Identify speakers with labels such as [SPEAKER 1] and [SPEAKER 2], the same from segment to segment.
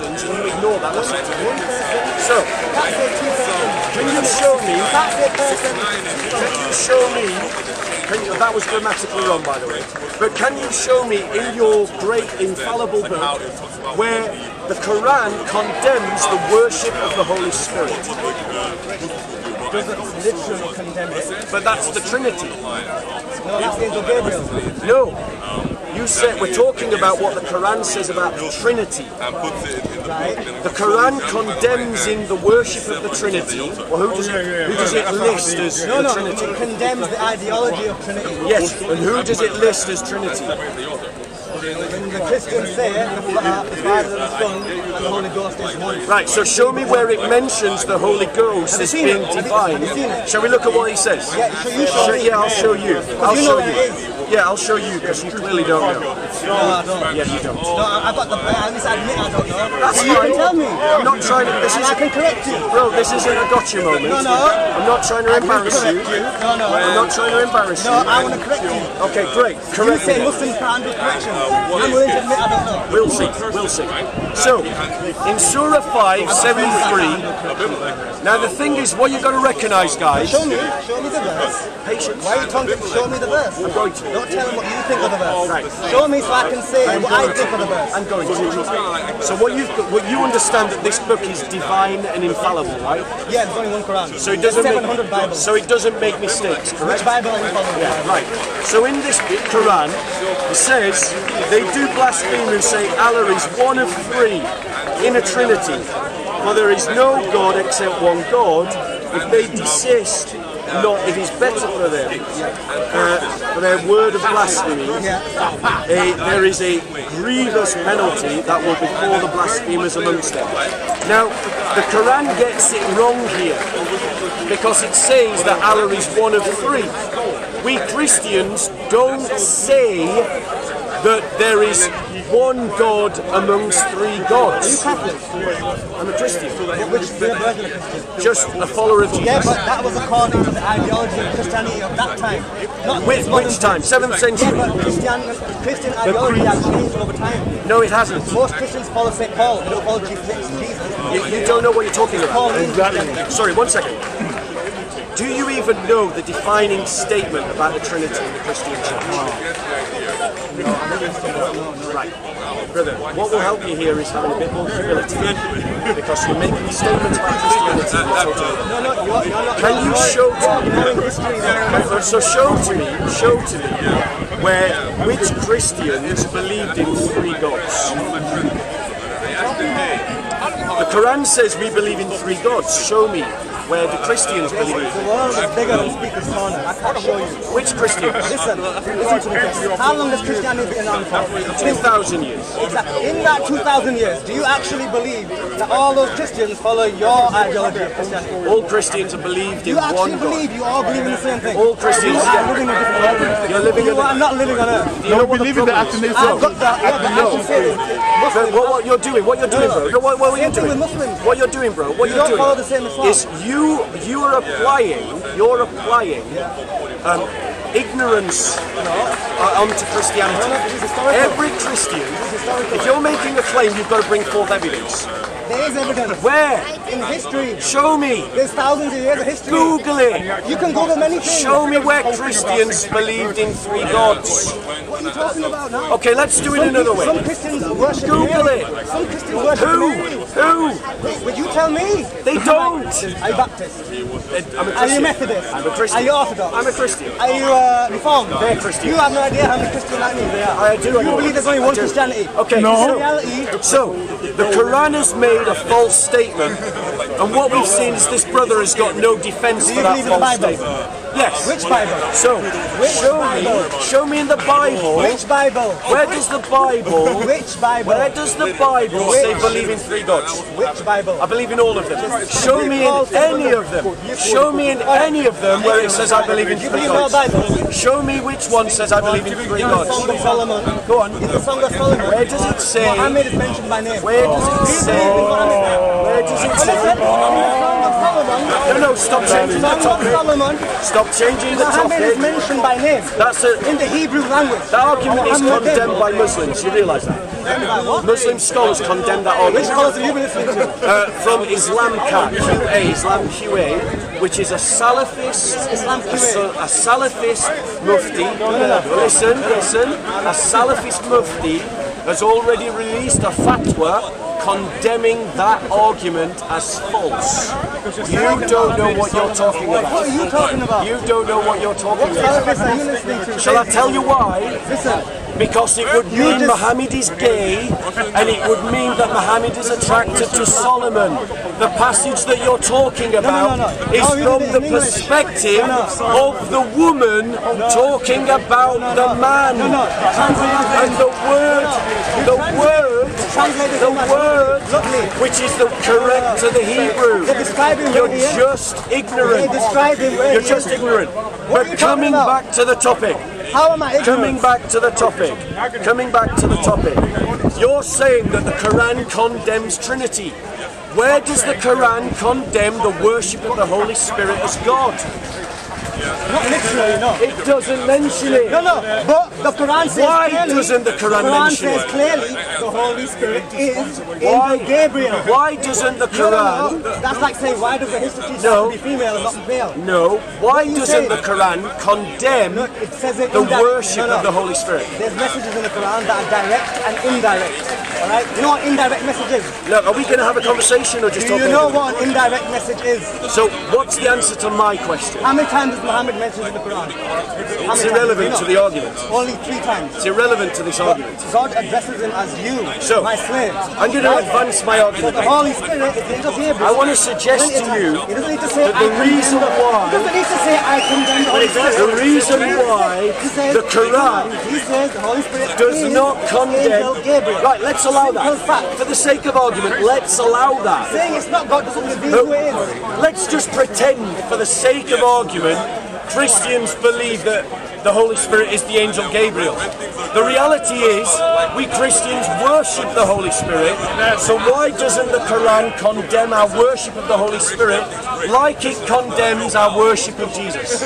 [SPEAKER 1] persons and you ignore that. So, can you show me? That was grammatically wrong, by the way. But can you show me in your great infallible book where the Qur'an condemns the worship of the Holy Spirit?
[SPEAKER 2] Doesn't literally condemn it.
[SPEAKER 1] But that's the Trinity.
[SPEAKER 2] No, that's Angel Gabriel.
[SPEAKER 1] No. You said we're talking about what the Quran says about the Trinity.
[SPEAKER 2] Right.
[SPEAKER 1] The Quran condemns in the worship of the Trinity. Well, who does it list as the Trinity?
[SPEAKER 2] It condemns the ideology of Trinity.
[SPEAKER 1] Yes, and who does it list as Trinity?
[SPEAKER 2] When the Christians say the Father, the Son, and the Holy Ghost is one.
[SPEAKER 1] Right, so show me where it mentions the Holy Ghost as being divine. Shall we look at what he says?
[SPEAKER 2] Yeah,
[SPEAKER 1] I'll show you. I'll show you. Yeah, I'll show you because you clearly don't know.
[SPEAKER 2] No, I don't.
[SPEAKER 1] Yeah, you don't.
[SPEAKER 2] No, I've got the at least I admit I don't know.
[SPEAKER 1] That's
[SPEAKER 2] You
[SPEAKER 1] fine.
[SPEAKER 2] can tell me.
[SPEAKER 1] I'm not trying to. This
[SPEAKER 2] And
[SPEAKER 1] is
[SPEAKER 2] I can correct you.
[SPEAKER 1] bro. This isn't a gotcha moment.
[SPEAKER 2] No, no.
[SPEAKER 1] I'm not trying to embarrass you.
[SPEAKER 2] No, no.
[SPEAKER 1] I'm not trying to embarrass
[SPEAKER 2] No,
[SPEAKER 1] you.
[SPEAKER 2] I want to correct you.
[SPEAKER 1] Okay, great.
[SPEAKER 2] You
[SPEAKER 1] Correct
[SPEAKER 2] say
[SPEAKER 1] me.
[SPEAKER 2] Muslims can't do correction. I'm willing to admit I don't know.
[SPEAKER 1] We'll see. We'll see. So, in Surah 5:73. Now the thing is, what you've got to recognise, guys.
[SPEAKER 2] Show me the verse.
[SPEAKER 1] Patience.
[SPEAKER 2] Why are you talking? Show me the verse.
[SPEAKER 1] I'm going to.
[SPEAKER 2] Don't tell them what you think of the verse.
[SPEAKER 1] Right.
[SPEAKER 2] Show me so I can say what I think of the verse.
[SPEAKER 1] I'm going to. So what you understand that this book is divine and infallible, right?
[SPEAKER 2] Yeah, there's only one Quran.
[SPEAKER 1] So it doesn't
[SPEAKER 2] 700 Bibles.
[SPEAKER 1] So it doesn't make mistakes, correct?
[SPEAKER 2] Which Bible are you following?
[SPEAKER 1] Yeah, right. So in this Quran, it says they do blaspheme who say Allah is one of three in a Trinity, for there is no God except one God. If they desist, not it is better for them for their word of blasphemy. There is a grievous penalty that will befall the blasphemers amongst them. Now, the Quran gets it wrong here because it says that Allah is one of three. We Christians don't say that there is one God amongst three gods.
[SPEAKER 2] Are you Catholic?
[SPEAKER 1] I'm a Christian.
[SPEAKER 2] Which version of Christian?
[SPEAKER 1] Just a follower of Jesus.
[SPEAKER 2] Yeah, but that was according to the ideology of Christianity of that time. Not
[SPEAKER 1] Which time? 7th century?
[SPEAKER 2] Yeah, but Christian ideology has changed over time.
[SPEAKER 1] No, it hasn't.
[SPEAKER 2] Most Christians follow St. Paul, they don't follow Jesus.
[SPEAKER 1] You don't know what you're talking about.
[SPEAKER 2] Paul,
[SPEAKER 1] Sorry, 1 second. Do you even know the defining statement about the Trinity in the Christian Church? Right. Brother, what will help you here is having a bit more humility. Because you're making statements about Christianity. Can you show to me? So show to me where which Christians believed in three gods? The Quran says we believe in three gods. Show me where the Christians believe in.
[SPEAKER 2] The world is bigger than Speaker's Corner. I can't show you.
[SPEAKER 1] Which Christians?
[SPEAKER 2] Listen to me. How long has Christianity been around for?
[SPEAKER 1] 2,000 years.
[SPEAKER 2] Exactly. In that 2,000 years, do you actually believe that all those Christians follow your ideology of Christianity?
[SPEAKER 1] All Christians have believed in one God.
[SPEAKER 2] You all believe in the same thing?
[SPEAKER 1] All Christians,
[SPEAKER 2] you are living in a different world.
[SPEAKER 1] You're living in
[SPEAKER 2] I'm not living on Earth.
[SPEAKER 1] You know what the problem is?
[SPEAKER 2] I've got that. Yeah, but I can say this.
[SPEAKER 1] What you're doing, bro? What are you doing? What you're doing, bro? What you're doing
[SPEAKER 2] follow the same Islam.
[SPEAKER 1] is you are applying ignorance onto Christianity. Every Christian, if you're making a claim, you've got to bring forth evidence.
[SPEAKER 2] There is evidence.
[SPEAKER 1] Where?
[SPEAKER 2] In history.
[SPEAKER 1] Show me.
[SPEAKER 2] There's thousands of years of history.
[SPEAKER 1] Google it.
[SPEAKER 2] You can Google many things.
[SPEAKER 1] Show me where Christians believed in three gods.
[SPEAKER 2] What are you talking about now?
[SPEAKER 1] Okay, let's do it another way.
[SPEAKER 2] Some Christians worship
[SPEAKER 1] Google
[SPEAKER 2] Mary.
[SPEAKER 1] it.
[SPEAKER 2] Some Christians worship Mary.
[SPEAKER 1] Who?
[SPEAKER 2] Would you tell me?
[SPEAKER 1] They don't.
[SPEAKER 2] Are you Baptist?
[SPEAKER 1] I'm a Christian.
[SPEAKER 2] Are you Methodist?
[SPEAKER 1] I'm a Christian.
[SPEAKER 2] Are you Orthodox?
[SPEAKER 1] I'm a Christian.
[SPEAKER 2] Are you Reformed?
[SPEAKER 1] They're Christian.
[SPEAKER 2] You have no idea how many Christians like me they are.
[SPEAKER 1] I do.
[SPEAKER 2] You believe there's only one Christianity.
[SPEAKER 1] Okay.
[SPEAKER 2] In reality,
[SPEAKER 1] So, the Quran has made a false statement, and what we've seen is this brother has got no defense for that false statement. Yes.
[SPEAKER 2] Which Bible?
[SPEAKER 1] So, show me in the Bible.
[SPEAKER 2] Which Bible?
[SPEAKER 1] Where does the Bible?
[SPEAKER 2] Which Bible?
[SPEAKER 1] Where does the Bible say believe in three gods?
[SPEAKER 2] Which Bible?
[SPEAKER 1] I believe in all of them. Show me in any of them. Show me in any of them where it says I believe in three gods. Show me which one says I believe in three gods.
[SPEAKER 2] Song of Solomon.
[SPEAKER 1] Go on.
[SPEAKER 2] In the Song of Solomon.
[SPEAKER 1] Where does it say?
[SPEAKER 2] Muhammad is mentioned by name.
[SPEAKER 1] Where does it say? Where does it say? No, stop changing the topic.
[SPEAKER 2] Solomon.
[SPEAKER 1] Stop Stop changing the
[SPEAKER 2] Muhammad is
[SPEAKER 1] topic.
[SPEAKER 2] mentioned by name
[SPEAKER 1] That's it.
[SPEAKER 2] in the Hebrew language.
[SPEAKER 1] That argument is
[SPEAKER 2] Muhammad
[SPEAKER 1] condemned by Muslims. You realise that?
[SPEAKER 2] What?
[SPEAKER 1] Muslim scholars condemn that
[SPEAKER 2] Which
[SPEAKER 1] argument.
[SPEAKER 2] scholars have you been listening to?
[SPEAKER 1] From Islam QA, which is a Salafist, a Salafist mufti. Listen, a Salafist mufti has already released a fatwa condemning that argument as false. You don't know what you're talking about.
[SPEAKER 2] What are you talking about?
[SPEAKER 1] You don't know what you're talking about.
[SPEAKER 2] What are you listening to?
[SPEAKER 1] Shall I tell you why?
[SPEAKER 2] Listen.
[SPEAKER 1] Because it would mean Muhammad is gay, and it would mean that Muhammad is attracted to Solomon. The passage that you're talking about is from the perspective of the woman talking about the man. And the word, which is the correct to the Hebrew. You're just ignorant. You're just ignorant. But coming back to the topic.
[SPEAKER 2] How am I ignorant?
[SPEAKER 1] Coming back to the topic. You're saying that the Qur'an condemns Trinity. Where does the Qur'an condemn the worship of the Holy Spirit as God?
[SPEAKER 2] Not literally, no.
[SPEAKER 1] It doesn't mention it.
[SPEAKER 2] No, but the Quran says
[SPEAKER 1] Why
[SPEAKER 2] clearly,
[SPEAKER 1] doesn't the Quran mention
[SPEAKER 2] says
[SPEAKER 1] it?
[SPEAKER 2] clearly the Holy Spirit is Angel Gabriel.
[SPEAKER 1] Why doesn't the Quran...
[SPEAKER 2] That's like saying, why does the history teacher have to be female and not male?
[SPEAKER 1] No. Why doesn't the Quran condemn
[SPEAKER 2] it says it
[SPEAKER 1] the worship of the Holy Spirit?
[SPEAKER 2] There's messages in the Quran that are direct and indirect. Alright? You know what indirect message is?
[SPEAKER 1] Look, are we going to have a conversation or just talk?
[SPEAKER 2] Do you know what an indirect message is?
[SPEAKER 1] So, what's the answer to my question?
[SPEAKER 2] How many times is Muhammad mentioned in the Quran?
[SPEAKER 1] It's irrelevant to the argument.
[SPEAKER 2] Only 3 times.
[SPEAKER 1] It's irrelevant to this argument.
[SPEAKER 2] God addresses him as you, my slave.
[SPEAKER 1] I'm going to advance my argument.
[SPEAKER 2] So the Holy Spirit is the angel Gabriel.
[SPEAKER 1] I want to suggest to you
[SPEAKER 2] he doesn't need to say,
[SPEAKER 1] that the reason why...
[SPEAKER 2] He doesn't need to say, I condemn the Holy Spirit.
[SPEAKER 1] The reason why the Quran does not condemn... Right, let's allow that. For the sake of argument, let's allow that.
[SPEAKER 2] Saying it's not God doesn't mean who it is.
[SPEAKER 1] Let's just pretend, for the sake of argument, Christians believe that the Holy Spirit is the angel Gabriel. The reality is, we Christians worship the Holy Spirit, so why doesn't the Quran condemn our worship of the Holy Spirit like it condemns our worship of Jesus?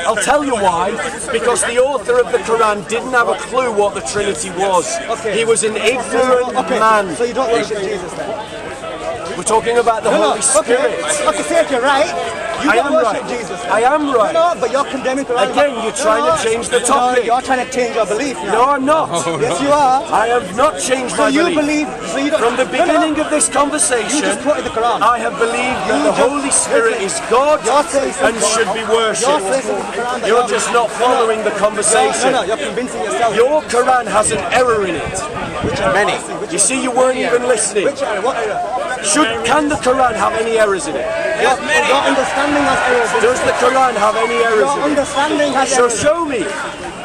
[SPEAKER 1] I'll tell you why. Because the author of the Quran didn't have a clue what the Trinity was. He was an ignorant man.
[SPEAKER 2] So you don't worship Jesus then?
[SPEAKER 1] We're talking about the Holy Spirit.
[SPEAKER 2] Okay, say if you're right. You don't worship Jesus.
[SPEAKER 1] I am right.
[SPEAKER 2] No, but you're condemning Quran.
[SPEAKER 1] Again, you're trying to change the topic.
[SPEAKER 2] No, you're trying to change your belief now.
[SPEAKER 1] No, I'm not.
[SPEAKER 2] Yes, you are.
[SPEAKER 1] I have not changed my belief.
[SPEAKER 2] So you don't,
[SPEAKER 1] from the beginning of this conversation,
[SPEAKER 2] you just quoted the Quran.
[SPEAKER 1] I have believed that the Holy Spirit is God and should be worshipped. You're just not following the conversation.
[SPEAKER 2] No, you're convincing yourself.
[SPEAKER 1] Your Quran has an error in it. Many. You see, you weren't even listening.
[SPEAKER 2] Which error? What error?
[SPEAKER 1] Can the Quran have any errors in it?
[SPEAKER 2] Your understanding has errors.
[SPEAKER 1] Does the Quran have any errors in it?
[SPEAKER 2] Your understanding has errors.
[SPEAKER 1] So show me.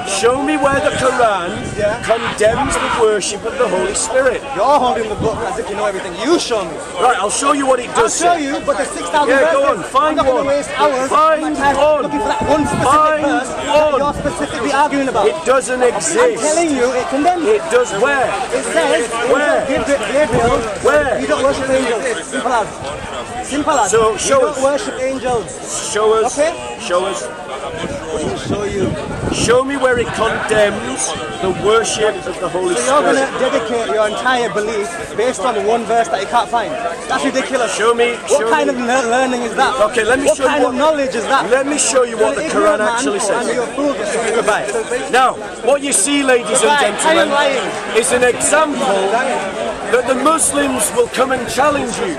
[SPEAKER 1] Show me where the Quran condemns the worship of the Holy Spirit.
[SPEAKER 2] You're holding the book as if you know everything. You show me.
[SPEAKER 1] Right, I'll show you what it does.
[SPEAKER 2] I'll show you, but there's 6,000 verses.
[SPEAKER 1] Go on, find
[SPEAKER 2] I'm not going to waste hours looking for that one specific verse that you're specifically arguing about.
[SPEAKER 1] It doesn't exist.
[SPEAKER 2] I'm telling you, it condemns
[SPEAKER 1] it. It does where?
[SPEAKER 2] It says,
[SPEAKER 1] where?
[SPEAKER 2] Gabriel,
[SPEAKER 1] where?
[SPEAKER 2] You don't worship angels. Simple as. Simple as.
[SPEAKER 1] So show us.
[SPEAKER 2] You don't worship angels.
[SPEAKER 1] Show us.
[SPEAKER 2] Okay?
[SPEAKER 1] Show us.
[SPEAKER 2] Show you.
[SPEAKER 1] Show me where it condemns the worship of the Holy Spirit.
[SPEAKER 2] So you're going to dedicate your entire belief based on one verse that you can't find. That's ridiculous.
[SPEAKER 1] Show me.
[SPEAKER 2] What kind of learning is that?
[SPEAKER 1] Okay, let me show you
[SPEAKER 2] what kind of knowledge is that?
[SPEAKER 1] Let me show you what the Quran actually says. Now, what you see, ladies and gentlemen, is an example that the Muslims will come and challenge you.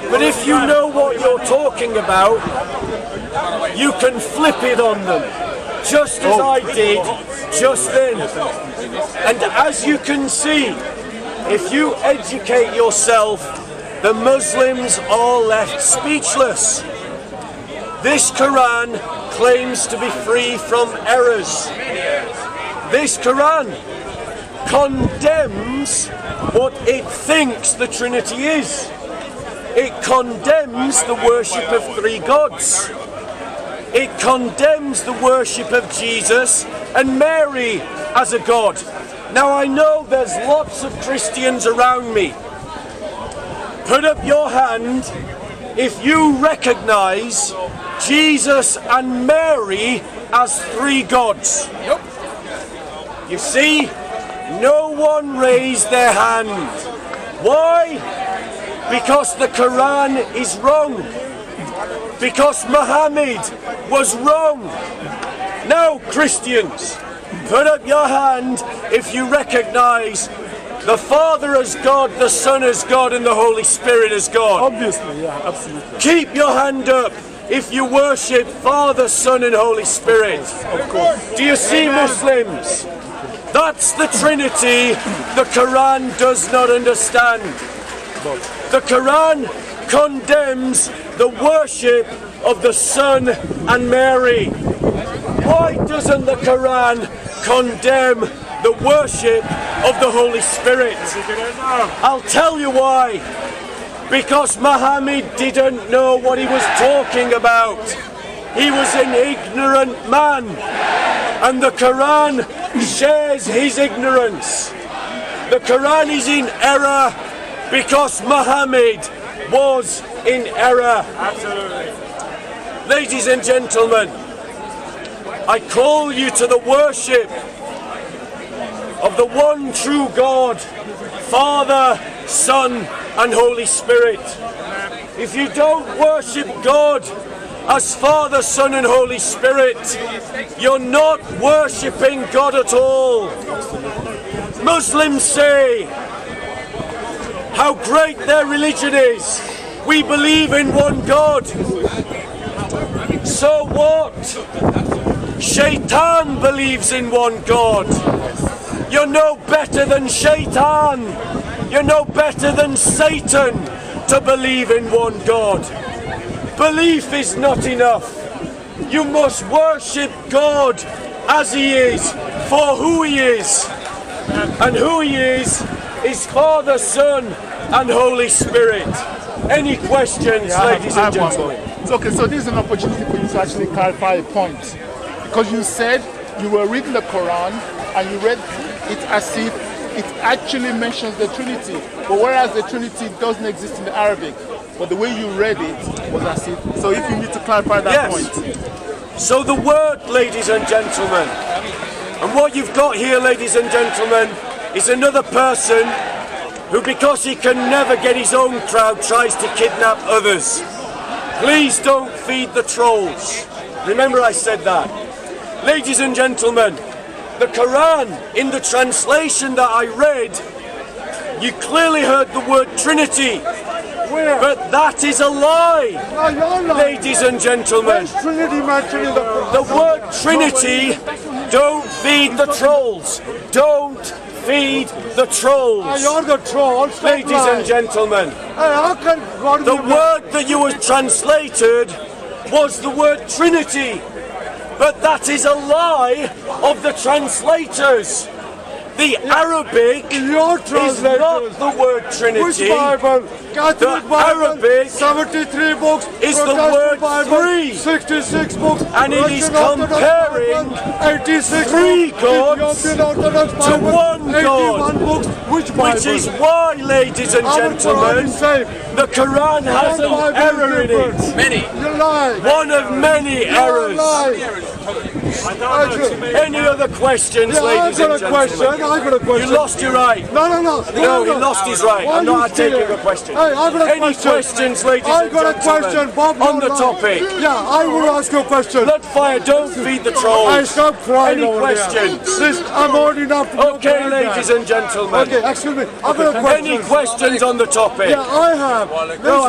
[SPEAKER 1] But if you know what you're talking about, you can flip it on them. Just as I did just then. And as you can see, if you educate yourself, the Muslims are left speechless. This Quran claims to be free from errors. This Quran condemns what it thinks the Trinity is. It condemns the worship of 3 gods. It condemns the worship of Jesus and Mary as a god. Now I know there's lots of Christians around me. Put up your hand if you recognize Jesus and Mary as three gods? You see, no one raised their hand. Why? Because the Qur'an is wrong. Because Muhammad was wrong. Now, Christians, put up your hand if you recognize the Father as God, the Son as God, and the Holy Spirit as God.
[SPEAKER 3] Obviously, yeah, absolutely.
[SPEAKER 1] Keep your hand up if you worship Father, Son, and Holy Spirit.
[SPEAKER 3] Of course.
[SPEAKER 1] Do you see, Muslims? That's the Trinity the Qur'an does not understand. The Qur'an condemns the worship of the Son and Mary. Why doesn't the Qur'an condemn the worship of the Holy Spirit? I'll tell you why. Because Muhammad didn't know what he was talking about. He was an ignorant man. And the Qur'an shares his ignorance. The Qur'an is in error because Muhammad was in error.
[SPEAKER 3] Absolutely.
[SPEAKER 1] Ladies and gentlemen, I call you to the worship of the one true God, Father, Son, and Holy Spirit. If you don't worship God as Father, Son, and Holy Spirit, you're not worshipping God at all. Muslims say how great their religion is. We believe in one God. So what? Shaitan believes in one God. You're no better than Shaitan. You're no better than Satan to believe in one God. Belief is not enough. You must worship God as He is, for who He is. And who He is Father, Son, and Holy Spirit. Any questions, ladies and gentlemen?
[SPEAKER 3] Okay, so this is an opportunity for you to actually clarify a point. Because you said you were reading the Quran and you read it as if it actually mentions the Trinity. But whereas the Trinity doesn't exist in the Arabic, but the way you read it was as if. So if you need to clarify that point.
[SPEAKER 1] So the word, ladies and gentlemen, and what you've got here, ladies and gentlemen, is another person who, because he can never get his own crowd, tries to kidnap others. Please don't feed the trolls. Remember I said that. Ladies and gentlemen, the Quran, in the translation that I read, you clearly heard the word Trinity.
[SPEAKER 3] Where?
[SPEAKER 1] But that is a lie.
[SPEAKER 3] No,
[SPEAKER 1] ladies and gentlemen.
[SPEAKER 3] Trinity mentioned in
[SPEAKER 1] the word Trinity, don't feed the trolls. Don't feed the trolls.
[SPEAKER 3] You're the trolls.
[SPEAKER 1] Ladies and gentlemen, the word that you were translated was the word Trinity. But that is a lie of the translators. The Arabic is not the word Trinity.
[SPEAKER 3] Which Bible? Catholic
[SPEAKER 1] the
[SPEAKER 3] Bible,
[SPEAKER 1] Arabic
[SPEAKER 3] 73 books,
[SPEAKER 1] is the word
[SPEAKER 3] Bible,
[SPEAKER 1] three.
[SPEAKER 3] 66 books,
[SPEAKER 1] and it is comparing
[SPEAKER 3] Bible, 86
[SPEAKER 1] three
[SPEAKER 3] books,
[SPEAKER 1] gods to one God.
[SPEAKER 3] Books.
[SPEAKER 1] Which is why, ladies and gentlemen, the Quran has an error in it.
[SPEAKER 3] Many. You lie.
[SPEAKER 1] One of many errors. Any other questions, ladies and gentlemen?
[SPEAKER 3] I've got a question.
[SPEAKER 1] You lost your right.
[SPEAKER 3] No,
[SPEAKER 1] he lost his right. I'm not taking a question.
[SPEAKER 3] Hey, I've got a
[SPEAKER 1] Any questions, ladies and gentlemen, on the topic?
[SPEAKER 3] Yeah, I will ask you a question.
[SPEAKER 1] Blood fire, don't feed the trolls.
[SPEAKER 3] I stop crying.
[SPEAKER 1] Any questions?
[SPEAKER 3] I'm old enough to
[SPEAKER 1] Okay, ladies and gentlemen.
[SPEAKER 3] Okay, excuse me. I've got a question.
[SPEAKER 1] Any questions on the topic?
[SPEAKER 3] Yeah, I have.
[SPEAKER 1] No,